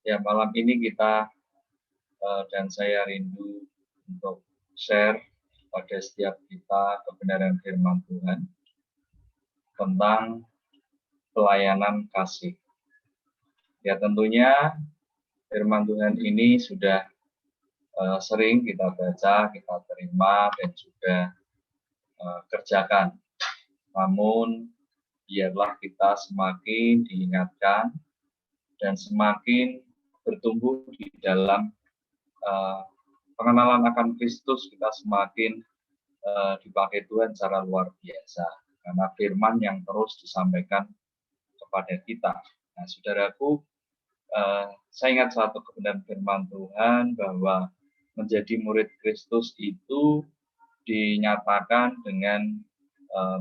Ya, malam ini kita dan saya rindu untuk share pada setiap kita kebenaran firman Tuhan tentang pelayanan kasih. Ya, tentunya firman Tuhan ini sudah sering kita baca, kita terima, dan juga kerjakan. Namun, biarlah kita semakin diingatkan dan semakin bertumbuh di dalam pengenalan akan Kristus, kita semakin dipakai Tuhan secara luar biasa. Karena firman yang terus disampaikan kepada kita. Nah, saudaraku, saya ingat satu kebenaran firman Tuhan bahwa menjadi murid Kristus itu dinyatakan dengan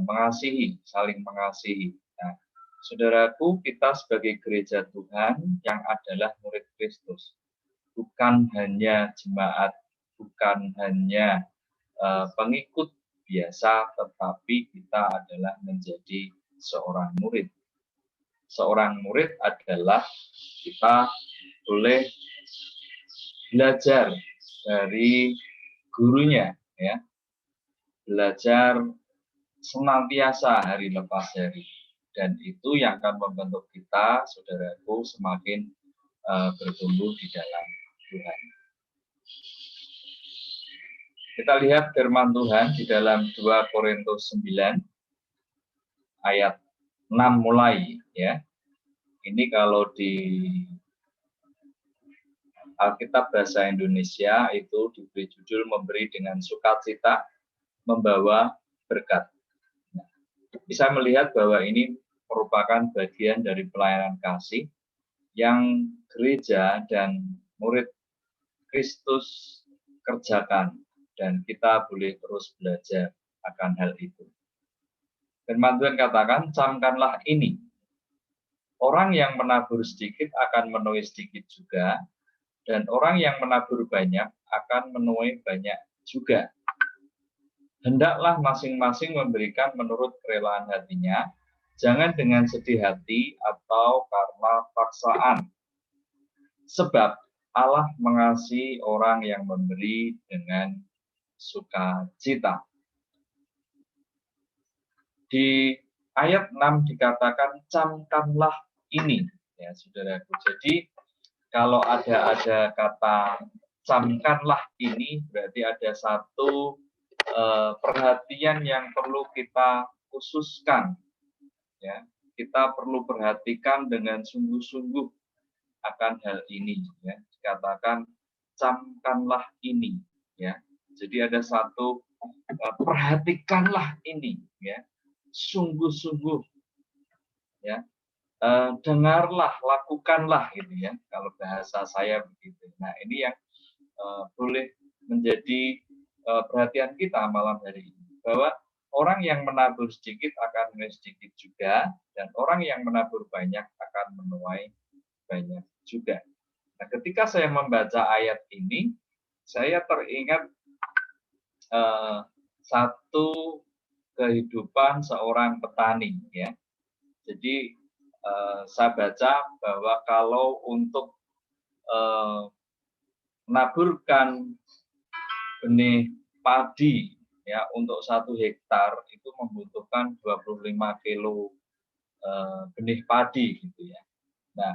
mengasihi, saling mengasihi. Nah, saudaraku, kita sebagai gereja Tuhan yang adalah murid Kristus, bukan hanya jemaat, bukan hanya pengikut biasa, tetapi kita adalah menjadi seorang murid. Seorang murid adalah kita boleh belajar dari gurunya, ya, belajar senantiasa hari lepas hari, dan itu yang akan membentuk kita, saudaraku, semakin bertumbuh di dalam Tuhan. Kita lihat firman Tuhan di dalam 2 Korintus 9 ayat 6 mulai, ya. Ini kalau di Alkitab bahasa Indonesia itu diberi judul memberi dengan sukacita membawa berkat. Nah, bisa melihat bahwa ini merupakan bagian dari pelayanan kasih yang gereja dan murid Kristus kerjakan, dan kita boleh terus belajar akan hal itu. Firman Tuhan katakan, camkanlah ini. Orang yang menabur sedikit akan menuai sedikit juga, dan orang yang menabur banyak akan menuai banyak juga. Hendaklah masing-masing memberikan menurut kerelaan hatinya, jangan dengan sedih hati atau karena paksaan. Sebab Allah mengasihi orang yang memberi dengan sukacita. Di ayat 6 dikatakan, camkanlah ini, ya saudaraku. Jadi kalau ada kata camkanlah ini, berarti ada satu perhatian yang perlu kita khususkan, ya. Kita perlu perhatikan dengan sungguh-sungguh akan hal ini, ya. Dikatakan camkanlah ini, ya. Jadi ada satu perhatikanlah ini, ya. Sungguh-sungguh, ya. Dengarlah, lakukanlah, gitu, ya. Kalau bahasa saya begitu. Nah, ini yang boleh menjadi perhatian kita malam hari ini, bahwa orang yang menabur sedikit akan menuai sedikit juga, dan orang yang menabur banyak akan menuai banyak juga. Nah, ketika saya membaca ayat ini, saya teringat satu kehidupan seorang petani, ya. Jadi saya baca bahwa kalau untuk menaburkan benih padi, ya, untuk 1 hektar itu membutuhkan 25 kilo benih padi, gitu, ya. Nah,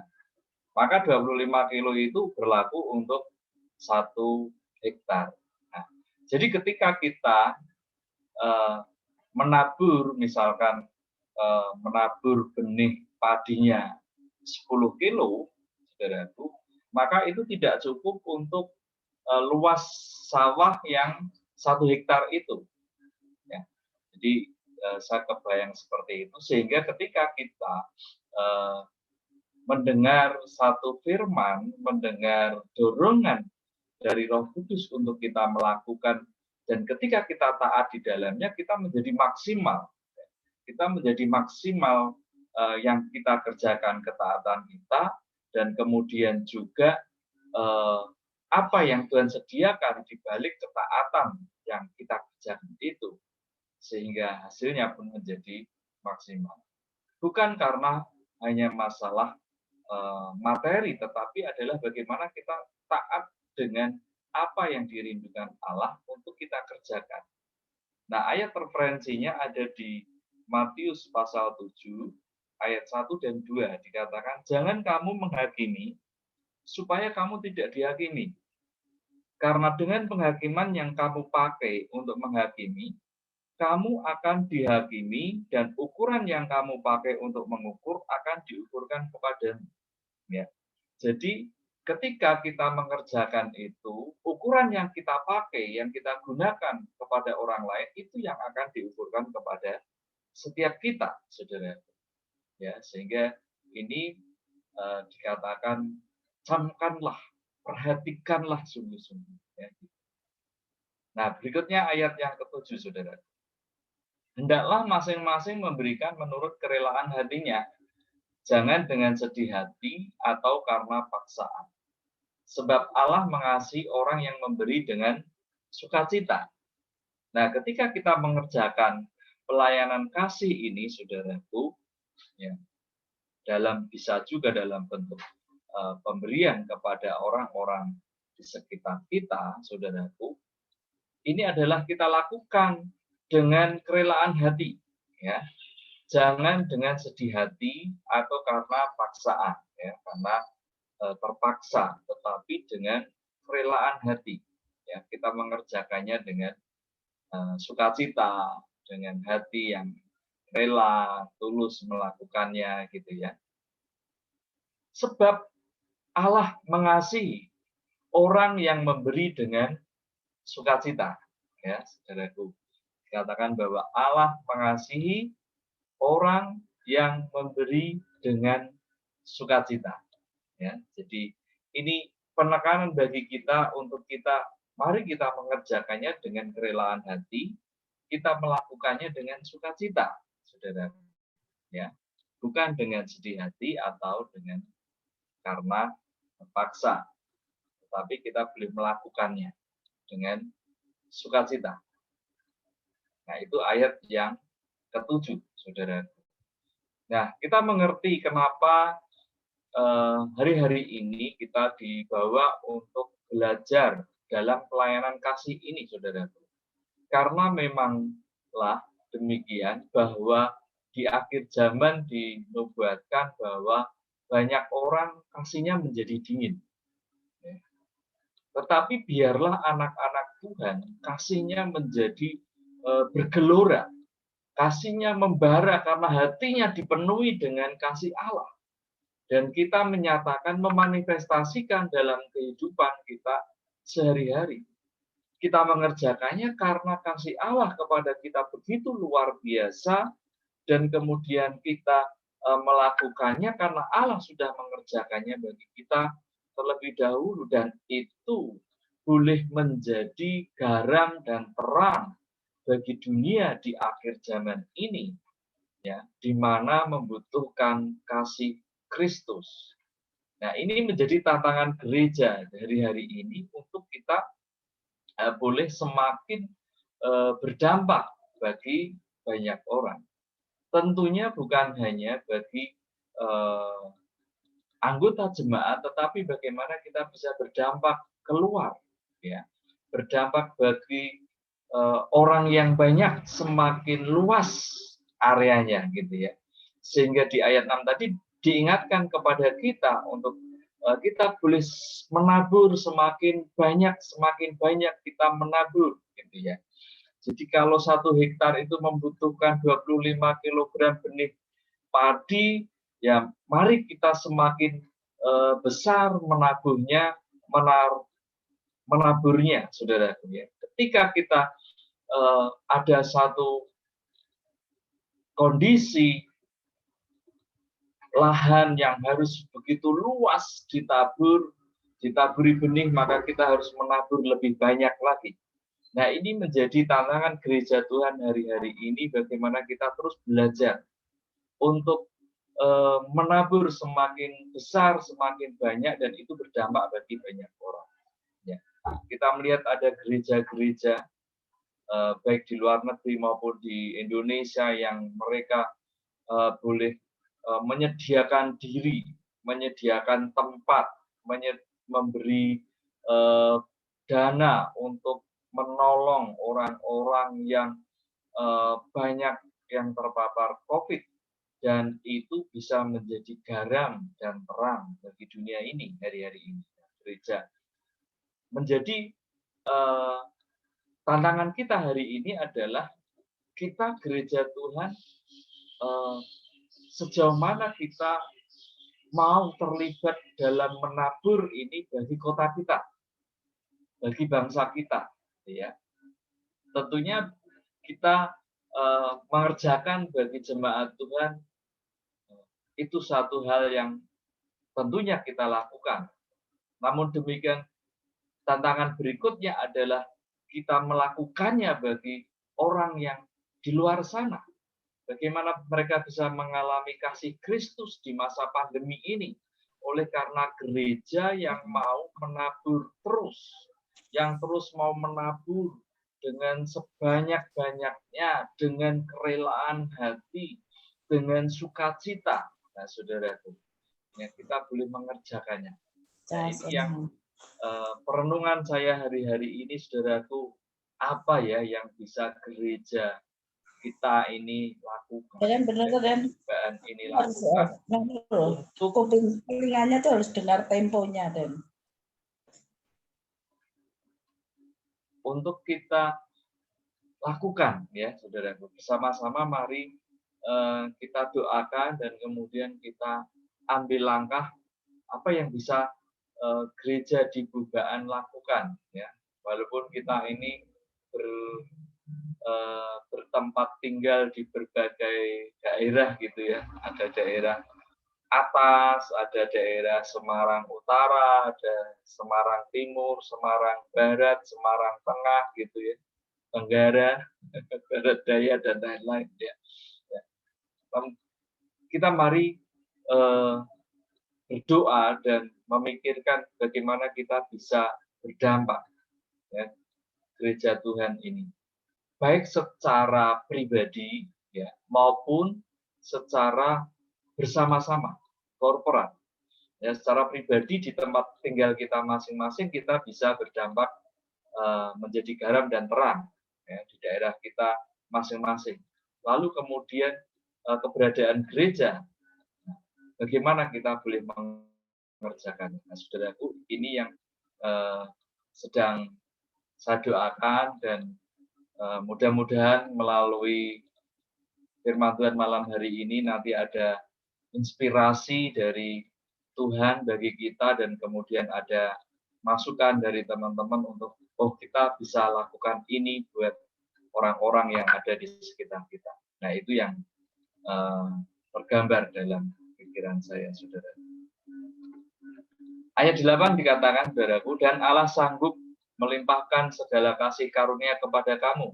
maka 25 kilo itu berlaku untuk 1 hektar. Nah, jadi ketika kita menabur, misalkan menabur benih padinya 10 kilo, saudaraku, maka itu tidak cukup untuk luas sawah yang 1 hektar itu, ya. Jadi saya kebayang seperti itu, sehingga ketika kita mendengar satu firman, mendengar dorongan dari Roh Kudus untuk kita melakukan, dan ketika kita taat di dalamnya, kita menjadi maksimal. Kita menjadi maksimal yang kita kerjakan ketaatan kita, dan kemudian juga apa yang Tuhan sediakan di balik ketaatan yang kita kerjakan itu, sehingga hasilnya pun menjadi maksimal. Bukan karena hanya masalah materi, tetapi adalah bagaimana kita taat dengan apa yang dirindukan Allah untuk kita kerjakan. Nah, ayat referensinya ada di Matius pasal 7, ayat 1 dan 2, dikatakan, jangan kamu menghakimi, supaya kamu tidak dihakimi. Karena dengan penghakiman yang kamu pakai untuk menghakimi, kamu akan dihakimi dan ukuran yang kamu pakai untuk mengukur akan diukurkan kepadamu. Ya. Jadi ketika kita mengerjakan itu, ukuran yang kita pakai, yang kita gunakan kepada orang lain itu yang akan diukurkan kepada setiap kita, saudara. Ya, sehingga ini dikatakan camkanlah, perhatikanlah sungguh-sungguh. Ya. Nah, berikutnya ayat yang ke-7, saudara. Hendaklah masing-masing memberikan menurut kerelaan hatinya, jangan dengan sedih hati atau karena paksaan. Sebab Allah mengasihi orang yang memberi dengan sukacita. Nah, ketika kita mengerjakan pelayanan kasih ini, saudaraku, ya, bisa juga dalam bentuk pemberian kepada orang-orang di sekitar kita, saudaraku, ini adalah kita lakukan dengan kerelaan hati, ya. Jangan dengan sedih hati atau karena paksaan, ya, karena terpaksa, tetapi dengan kerelaan hati, ya, kita mengerjakannya dengan sukacita, dengan hati yang rela, tulus melakukannya, gitu ya. Sebab Allah mengasihi orang yang memberi dengan sukacita, ya, saudaraku. Dikatakan bahwa Allah mengasihi orang yang memberi dengan sukacita. Ya, jadi ini penekanan bagi kita untuk mari kita mengerjakannya dengan kerelaan hati, kita melakukannya dengan sukacita, saudara. Ya, bukan dengan sedih hati atau dengan karena terpaksa, tetapi kita boleh melakukannya dengan sukacita. Nah, itu ayat yang ke-7, saudara. Nah, kita mengerti kenapa hari-hari ini kita dibawa untuk belajar dalam pelayanan kasih ini, saudara. Karena memanglah demikian bahwa di akhir zaman dinubuatkan bahwa banyak orang kasihnya menjadi dingin. Tetapi biarlah anak-anak Tuhan kasihnya menjadi bergelora, kasihnya membara karena hatinya dipenuhi dengan kasih Allah. Dan kita menyatakan, memanifestasikan dalam kehidupan kita sehari-hari. Kita mengerjakannya karena kasih Allah kepada kita begitu luar biasa, dan kemudian kita melakukannya karena Allah sudah mengerjakannya bagi kita terlebih dahulu, dan itu boleh menjadi garam dan terang bagi dunia di akhir zaman ini, ya, di mana membutuhkan kasih Kristus. Nah, ini menjadi tantangan gereja dari hari ini untuk kita boleh semakin berdampak bagi banyak orang. Tentunya bukan hanya bagi anggota jemaat, tetapi bagaimana kita bisa berdampak keluar, ya, berdampak bagi orang yang banyak, semakin luas areanya, gitu ya. Sehingga di ayat 6 tadi diingatkan kepada kita untuk kita boleh menabur semakin banyak kita menabur, gitu ya. Jadi kalau 1 hektar itu membutuhkan 25 kg benih padi, ya mari kita semakin besar menaburnya, saudara. Ketika kita ada satu kondisi lahan yang harus begitu luas ditaburi benih, maka kita harus menabur lebih banyak lagi. Nah, ini menjadi tantangan gereja Tuhan hari-hari ini, bagaimana kita terus belajar untuk menabur semakin besar, semakin banyak, dan itu berdampak bagi banyak orang. Ya. Kita melihat ada gereja-gereja baik di luar negeri maupun di Indonesia yang mereka boleh menyediakan diri, menyediakan tempat, memberi dana untuk menolong orang-orang yang banyak yang terpapar COVID, dan itu bisa menjadi garam dan terang bagi dunia ini hari-hari ini. Gereja menjadi tantangan kita hari ini adalah kita gereja Tuhan, sejauh mana kita mau terlibat dalam menabur ini bagi kota kita, bagi bangsa kita, ya. Tentunya kita mengerjakan bagi jemaat Tuhan itu satu hal yang tentunya kita lakukan. Namun demikian, tantangan berikutnya adalah kita melakukannya bagi orang yang di luar sana. Bagaimana mereka bisa mengalami kasih Kristus di masa pandemi ini. Oleh karena gereja yang mau menabur terus, yang terus mau menabur dengan sebanyak-banyaknya, dengan kerelaan hati, dengan sukacita. Nah, saudaraku, ya, kita boleh mengerjakannya. Nah, ini yang perenungan saya hari-hari ini, saudaraku, apa ya yang bisa gereja kita ini lakukan, dan ini lakukan untuk kuping telinganya tuh harus dengar temponya, Dan. Untuk kita lakukan, ya, saudaraku, bersama-sama mari kita doakan dan kemudian kita ambil langkah apa yang bisa gereja di Bugaan lakukan, ya, walaupun kita ini bertempat tinggal di berbagai daerah gitu ya, ada daerah atas, ada daerah Semarang Utara, ada Semarang Timur, Semarang Barat, Semarang Tengah gitu ya, Tenggara, Barat Daya dan lain-lain ya. Kita mari berdoa dan memikirkan bagaimana kita bisa berdampak, ya, gereja Tuhan ini, baik secara pribadi, ya, maupun secara bersama-sama, korporat. Ya, secara pribadi di tempat tinggal kita masing-masing kita bisa berdampak menjadi garam dan terang, ya, di daerah kita masing-masing. Lalu kemudian keberadaan gereja, bagaimana kita boleh mengerjakan. Nah, saudaraku, ini yang sedang saya doakan, dan mudah-mudahan melalui firman Tuhan malam hari ini nanti ada inspirasi dari Tuhan bagi kita, dan kemudian ada masukan dari teman-teman untuk kita bisa lakukan ini buat orang-orang yang ada di sekitar kita. Nah, itu yang tergambar dalam pikiran saya, saudara. Ayat 8 dikatakan, saudaraku, dan Allah sanggup melimpahkan segala kasih karunia kepada kamu,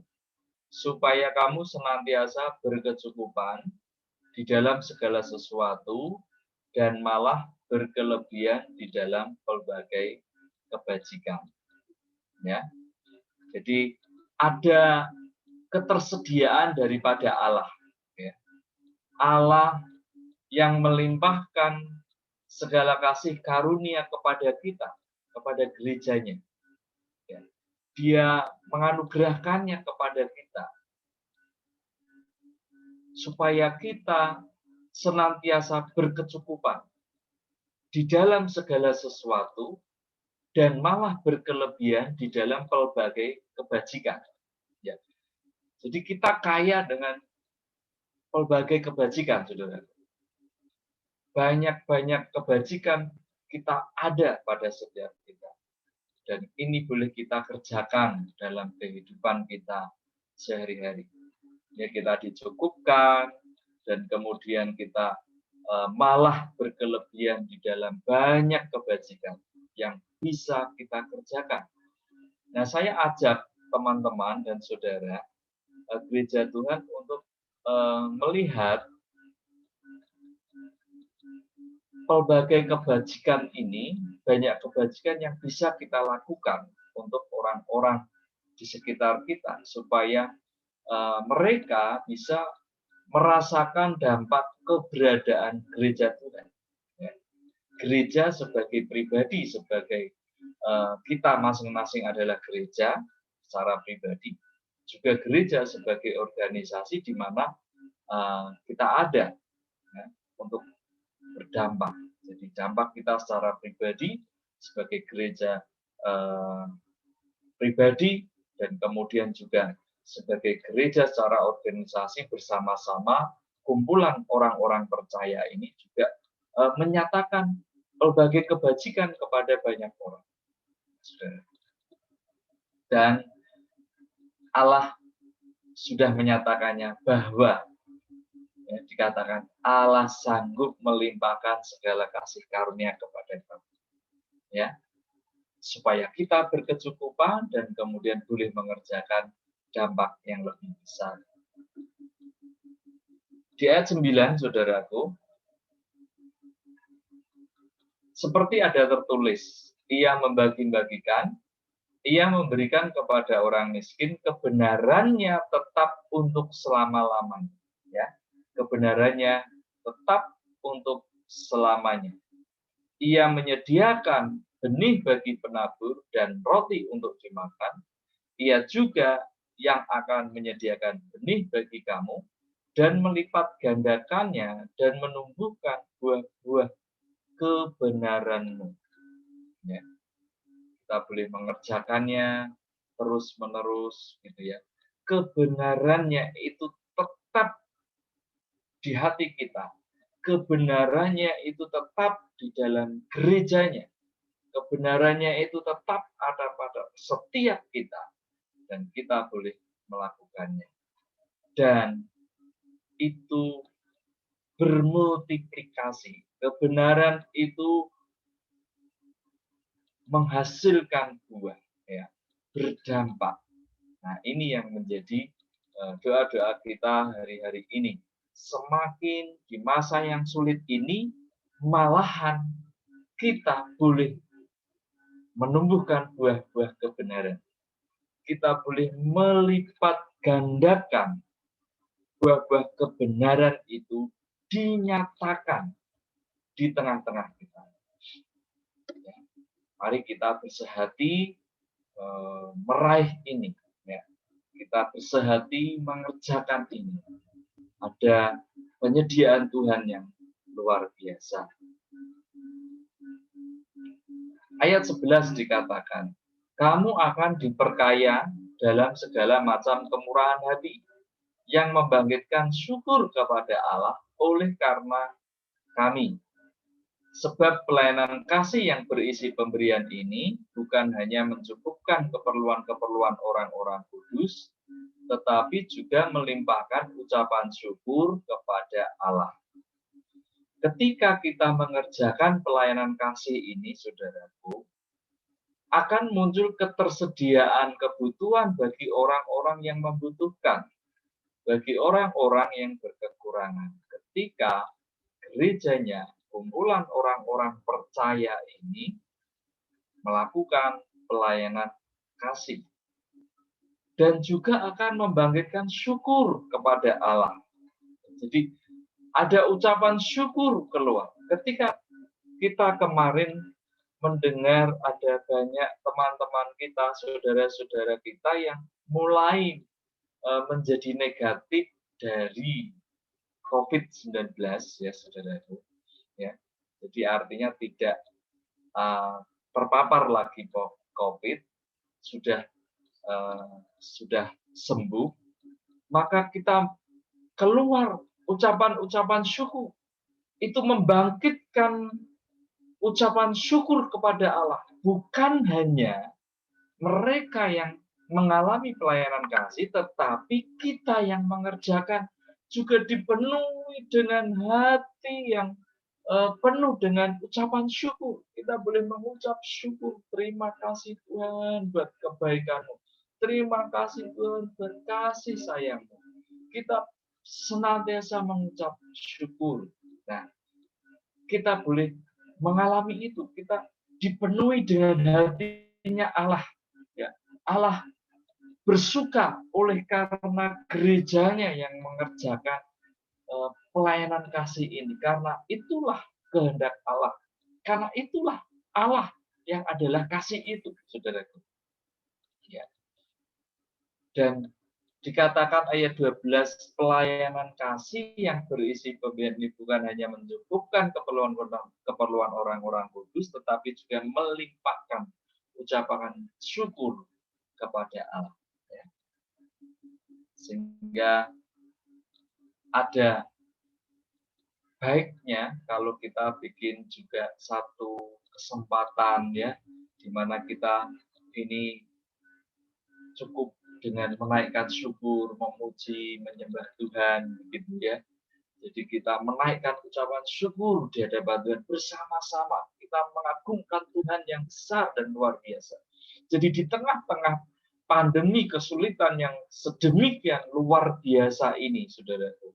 supaya kamu senantiasa berkecukupan di dalam segala sesuatu, dan malah berkelebihan di dalam pelbagai kebajikan. Ya, jadi ada ketersediaan daripada Allah. Ya. Allah yang melimpahkan segala kasih karunia kepada kita, kepada gerejanya. Ya. Dia menganugerahkannya kepada kita, supaya kita senantiasa berkecukupan di dalam segala sesuatu, dan malah berkelebihan di dalam pelbagai kebajikan. Ya. Jadi kita kaya dengan pelbagai kebajikan, saudara. Banyak-banyak kebajikan kita ada pada setiap kita. Dan ini boleh kita kerjakan dalam kehidupan kita sehari-hari. Ya, kita dicukupkan, dan kemudian kita malah berkelebihan di dalam banyak kebajikan yang bisa kita kerjakan. Nah, saya ajak teman-teman dan saudara gereja Tuhan untuk melihat pelbagai kebajikan ini, banyak kebajikan yang bisa kita lakukan untuk orang-orang di sekitar kita, supaya mereka bisa merasakan dampak keberadaan gereja Tuhan. Ya. gereja sebagai pribadi, sebagai kita masing-masing adalah gereja secara pribadi, juga gereja sebagai organisasi di mana kita ada ya, untuk berdampak. Jadi dampak kita secara pribadi sebagai gereja pribadi, dan kemudian juga sebagai gereja secara organisasi bersama-sama kumpulan orang-orang percaya ini juga menyatakan berbagai kebajikan kepada banyak orang. Dan Allah sudah menyatakannya bahwa ya, dikatakan Allah sanggup melimpahkan segala kasih karunia kepada kamu. Ya, supaya kita berkecukupan dan kemudian boleh mengerjakan dampak yang lebih besar. Di ayat 9, saudaraku, seperti ada tertulis, ia membagi-bagikan, ia memberikan kepada orang miskin, kebenarannya tetap untuk selama-lamanya. Ya, kebenarannya tetap untuk selamanya. Ia menyediakan benih bagi penabur dan roti untuk dimakan. Ia juga yang akan menyediakan benih bagi kamu dan melipat gandakannya dan menumbuhkan buah-buah kebenaranmu. Ya. Kita boleh mengerjakannya terus-menerus, gitu ya. Kebenarannya itu tetap di hati kita. Kebenarannya itu tetap di dalam gerejanya. Kebenarannya itu tetap ada pada setiap kita. Dan kita boleh melakukannya. Dan itu bermultiplikasi. Kebenaran itu menghasilkan buah, ya, berdampak. Nah, ini yang menjadi doa-doa kita hari-hari ini. Semakin di masa yang sulit ini, malahan kita boleh menumbuhkan buah-buah kebenaran. Kita boleh melipat gandakan buah-buah kebenaran itu dinyatakan di tengah-tengah kita. Ya. Mari kita bersehati meraih ini. Ya. Kita bersehati mengerjakan ini. Ada penyediaan Tuhan yang luar biasa. Ayat 11 dikatakan, kamu akan diperkaya dalam segala macam kemurahan hati yang membangkitkan syukur kepada Allah oleh karena kami. Sebab pelayanan kasih yang berisi pemberian ini bukan hanya mencukupkan keperluan-keperluan orang-orang kudus, tetapi juga melimpahkan ucapan syukur kepada Allah. Ketika kita mengerjakan pelayanan kasih ini, saudaraku, akan muncul ketersediaan kebutuhan bagi orang-orang yang membutuhkan, bagi orang-orang yang berkekurangan. Ketika gerejanya, kumpulan orang-orang percaya ini melakukan pelayanan kasih. Dan juga akan membangkitkan syukur kepada Allah. Jadi ada ucapan syukur keluar. Ketika kita kemarin mendengar ada banyak teman-teman kita, saudara-saudara kita yang mulai menjadi negatif dari COVID-19, ya saudaraku. Ya. Jadi artinya tidak terpapar lagi COVID, sudah sembuh, maka kita keluar ucapan-ucapan syukur. Itu membangkitkan ucapan syukur kepada Allah. Bukan hanya mereka yang mengalami pelayanan kasih, tetapi kita yang mengerjakan juga dipenuhi dengan hati yang penuh dengan ucapan syukur. Kita boleh mengucap syukur, terima kasih Tuhan buat kebaikan-Mu. Terima kasih Tuhan buat kasih sayang-Mu. Kita senantiasa mengucap syukur. Nah, kita boleh mengalami itu. Kita dipenuhi dengan hatinya Allah. Ya, Allah bersuka oleh karena gerejanya yang mengerjakan pelayanan kasih ini. Karena itulah kehendak Allah. Karena itulah Allah yang adalah kasih itu, saudaraku. Ya. Dan dikatakan ayat 12, pelayanan kasih yang berisi pemberian ini bukan hanya mencukupkan keperluan orang-orang kudus, tetapi juga melimpahkan ucapan syukur kepada Allah. Ya. Sehingga ada baiknya kalau kita bikin juga satu kesempatan ya, di mana kita ini cukup dengan menaikkan syukur, memuji, menyembah Tuhan, gitu ya. Jadi kita menaikkan ucapan syukur di hadapan Tuhan bersama-sama. Kita mengagungkan Tuhan yang besar dan luar biasa. Jadi di tengah-tengah pandemi kesulitan yang sedemikian luar biasa ini, saudaraku,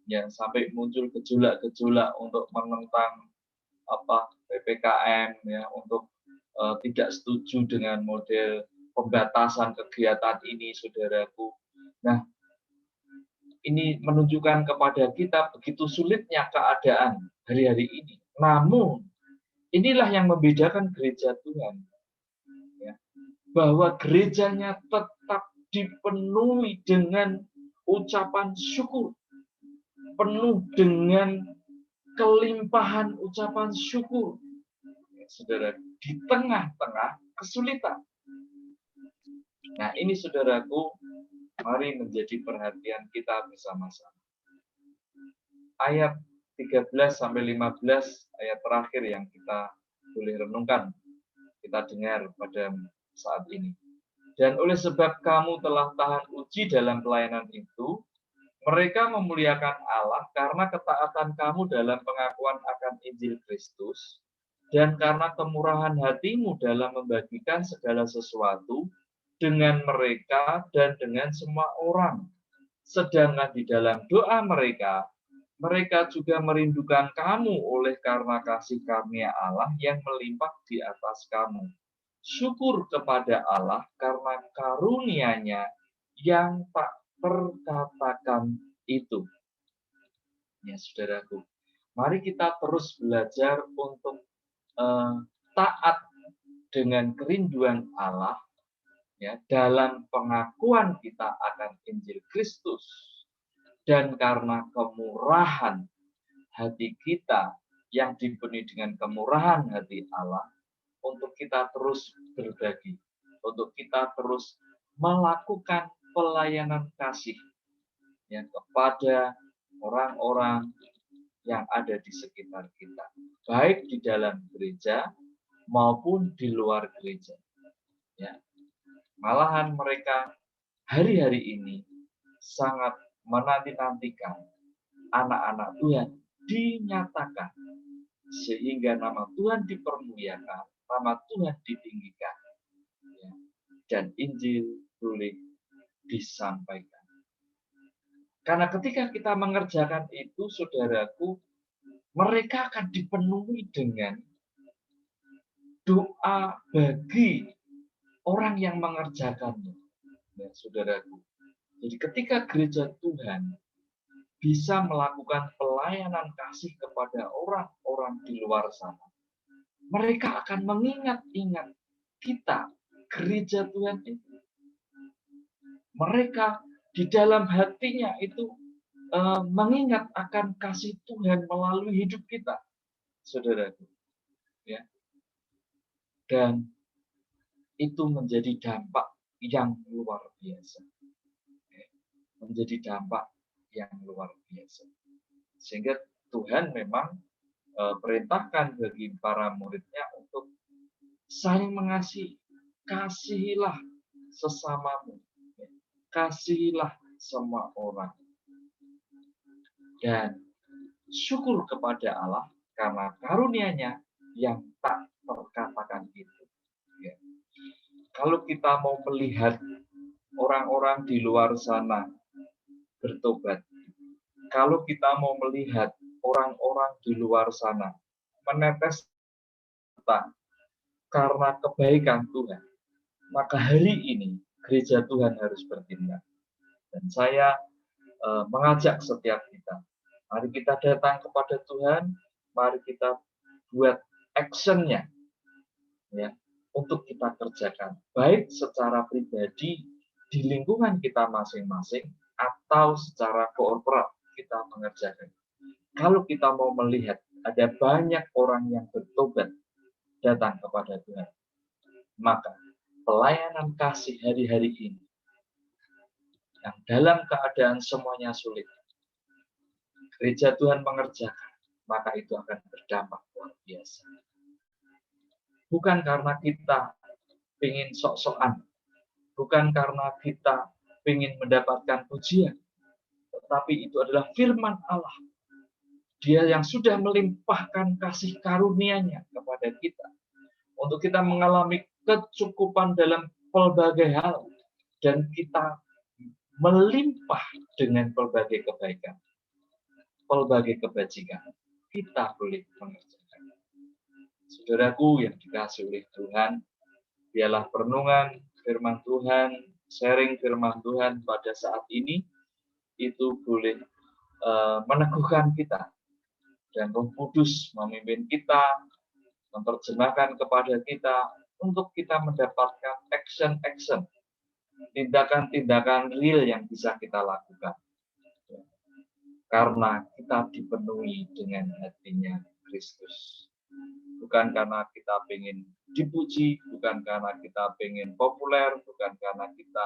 yang sampai muncul gejolak-gejolak untuk menentang PPKM, ya, untuk tidak setuju dengan model pembatasan kegiatan ini, saudaraku. Nah, ini menunjukkan kepada kita begitu sulitnya keadaan hari-hari ini. Namun, inilah yang membedakan gereja Tuhan. Ya, bahwa gerejanya tetap dipenuhi dengan ucapan syukur. Penuh dengan kelimpahan ucapan syukur. Ya, saudara, di tengah-tengah kesulitan. Nah, ini saudaraku, mari menjadi perhatian kita bersama-sama. Ayat 13-15, ayat terakhir yang kita boleh renungkan, kita dengar pada saat ini. Dan oleh sebab kamu telah tahan uji dalam pelayanan itu, mereka memuliakan Allah karena ketaatan kamu dalam pengakuan akan Injil Kristus, dan karena kemurahan hatimu dalam membagikan segala sesuatu dengan mereka dan dengan semua orang. Sedangkan di dalam doa mereka, mereka juga merindukan kamu oleh karena kasih karunia Allah yang melimpah di atas kamu. Syukur kepada Allah karena karunia-Nya yang tak terkatakan itu. Ya, saudaraku, mari kita terus belajar untuk taat dengan kerinduan Allah, ya, dalam pengakuan kita akan Injil Kristus, dan karena kemurahan hati kita yang dipenuhi dengan kemurahan hati Allah, untuk kita terus berbagi, untuk kita terus melakukan pelayanan kasih, ya, kepada orang-orang yang ada di sekitar kita, baik di dalam gereja maupun di luar gereja. Ya. Malahan mereka hari-hari ini sangat menanti-nantikan anak-anak Tuhan dinyatakan, sehingga nama Tuhan dipermuliakan, nama Tuhan ditinggikan, ya, dan Injil boleh disampaikan. Karena ketika kita mengerjakan itu, saudaraku, mereka akan dipenuhi dengan doa bagi orang yang mengerjakannya, ya, saudaraku. Jadi ketika gereja Tuhan bisa melakukan pelayanan kasih kepada orang-orang di luar sana, mereka akan mengingat-ingat kita, gereja Tuhan itu. Mereka di dalam hatinya itu mengingat akan kasih Tuhan melalui hidup kita, saudaraku. Ya. Dan itu menjadi dampak yang luar biasa. Menjadi dampak yang luar biasa. Sehingga Tuhan memang perintahkan bagi para muridnya untuk saling mengasihi. Kasihilah sesamamu. Kasihilah semua orang. Dan syukur kepada Allah karena karunia-Nya yang tak terkatakan itu. Ya. Kalau kita mau melihat orang-orang di luar sana bertobat, kalau kita mau melihat orang-orang di luar sana menetes mata karena kebaikan Tuhan, maka hari ini gereja Tuhan harus bertindak. Dan saya mengajak setiap kita, mari kita datang kepada Tuhan, mari kita buat action-nya ya untuk kita kerjakan, baik secara pribadi di lingkungan kita masing-masing atau secara korporat kita mengerjakan. Kalau kita mau melihat ada banyak orang yang bertobat datang kepada Tuhan, maka pelayanan kasih hari-hari ini yang dalam keadaan semuanya sulit, gereja Tuhan mengerjakan, maka itu akan berdampak luar biasa. Bukan karena kita ingin sok-sokan, bukan karena kita ingin mendapatkan pujian, tetapi itu adalah firman Allah. Dia yang sudah melimpahkan kasih karunia-Nya kepada kita, untuk kita mengalami kecukupan dalam pelbagai hal, dan kita melimpah dengan pelbagai kebaikan, pelbagai kebajikan. Kita boleh mengerjakan. Saudaraku yang dikasihi oleh Tuhan, biarlah perenungan firman Tuhan, sharing firman Tuhan pada saat ini, itu boleh meneguhkan kita. Dan Roh Kudus memimpin kita, menerjemahkan kepada kita, untuk kita mendapatkan action-action, tindakan-tindakan real yang bisa kita lakukan. Karena kita dipenuhi dengan hatinya Kristus. Bukan karena kita ingin dipuji, bukan karena kita ingin populer, bukan karena kita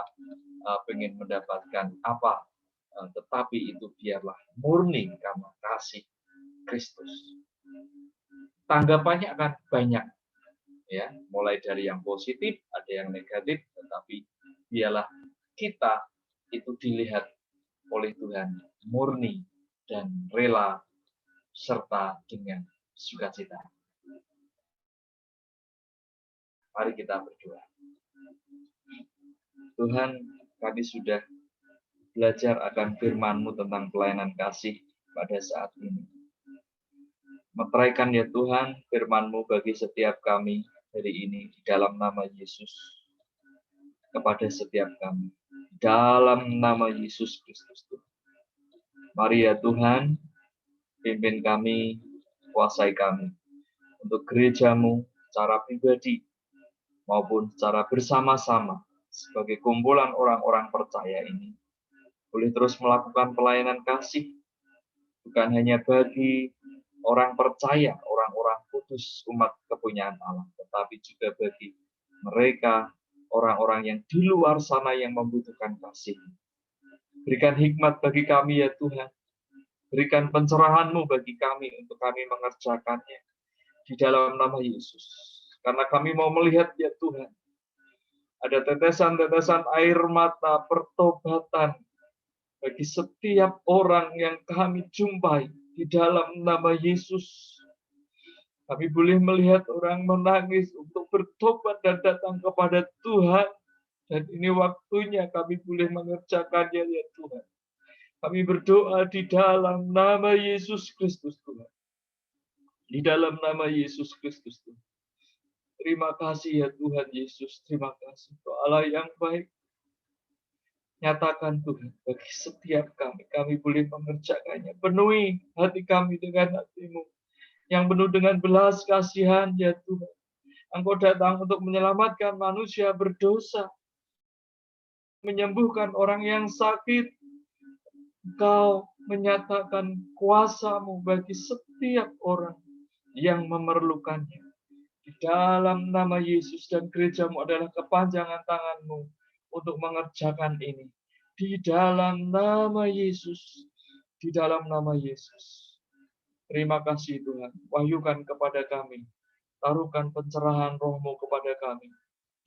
ingin mendapatkan apa, tetapi itu biarlah murni karena kasih Kristus. Tanggapannya akan banyak, ya, mulai dari yang positif, ada yang negatif, tetapi biarlah kita itu dilihat oleh Tuhan murni dan rela serta dengan sukacita. Mari kita berdoa. Tuhan, kami sudah belajar akan firman-Mu tentang pelayanan kasih pada saat ini. Meteraikan ya Tuhan firman-Mu bagi setiap kami hari ini di dalam nama Yesus. Kepada setiap kami. Dalam nama Yesus Kristus Tuhan. Mari ya Tuhan, pimpin kami, kuasai kami. Untuk gereja-Mu secara pribadi, maupun secara bersama-sama sebagai kumpulan orang-orang percaya ini boleh terus melakukan pelayanan kasih, bukan hanya bagi orang percaya, orang-orang kudus umat kepunyaan Allah, tetapi juga bagi mereka, orang-orang yang di luar sana yang membutuhkan kasih. Berikan hikmat bagi kami ya Tuhan, berikan pencerahan-Mu bagi kami untuk kami mengerjakannya di dalam nama Yesus. Karena kami mau melihat ya Tuhan, ada tetesan-tetesan air mata pertobatan bagi setiap orang yang kami jumpai di dalam nama Yesus. Kami boleh melihat orang menangis untuk bertobat dan datang kepada Tuhan. Dan ini waktunya kami boleh mengerjakannya ya Tuhan. Kami berdoa di dalam nama Yesus Kristus Tuhan. Di dalam nama Yesus Kristus Tuhan. Terima kasih ya Tuhan Yesus, terima kasih. Allah yang baik, nyatakan Tuhan bagi setiap kami boleh mengerjakannya. Penuhi hati kami dengan hati-Mu, yang penuh dengan belas kasihan ya Tuhan. Engkau datang untuk menyelamatkan manusia berdosa, menyembuhkan orang yang sakit. Engkau menyatakan kuasa-Mu bagi setiap orang yang memerlukannya. Di dalam nama Yesus, dan gereja-Mu adalah kepanjangan tangan-Mu untuk mengerjakan ini. Di dalam nama Yesus. Di dalam nama Yesus. Terima kasih Tuhan. Wahyukan kepada kami. Taruhkan pencerahan Roh-Mu kepada kami.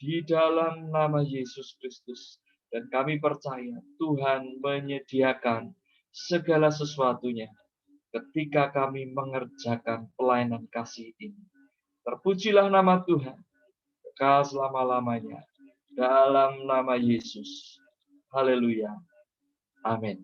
Di dalam nama Yesus Kristus. Dan kami percaya Tuhan menyediakan segala sesuatunya ketika kami mengerjakan pelayanan kasih ini. Terpujilah nama Tuhan, kekal selama-lamanya, dalam nama Yesus. Haleluya. Amin.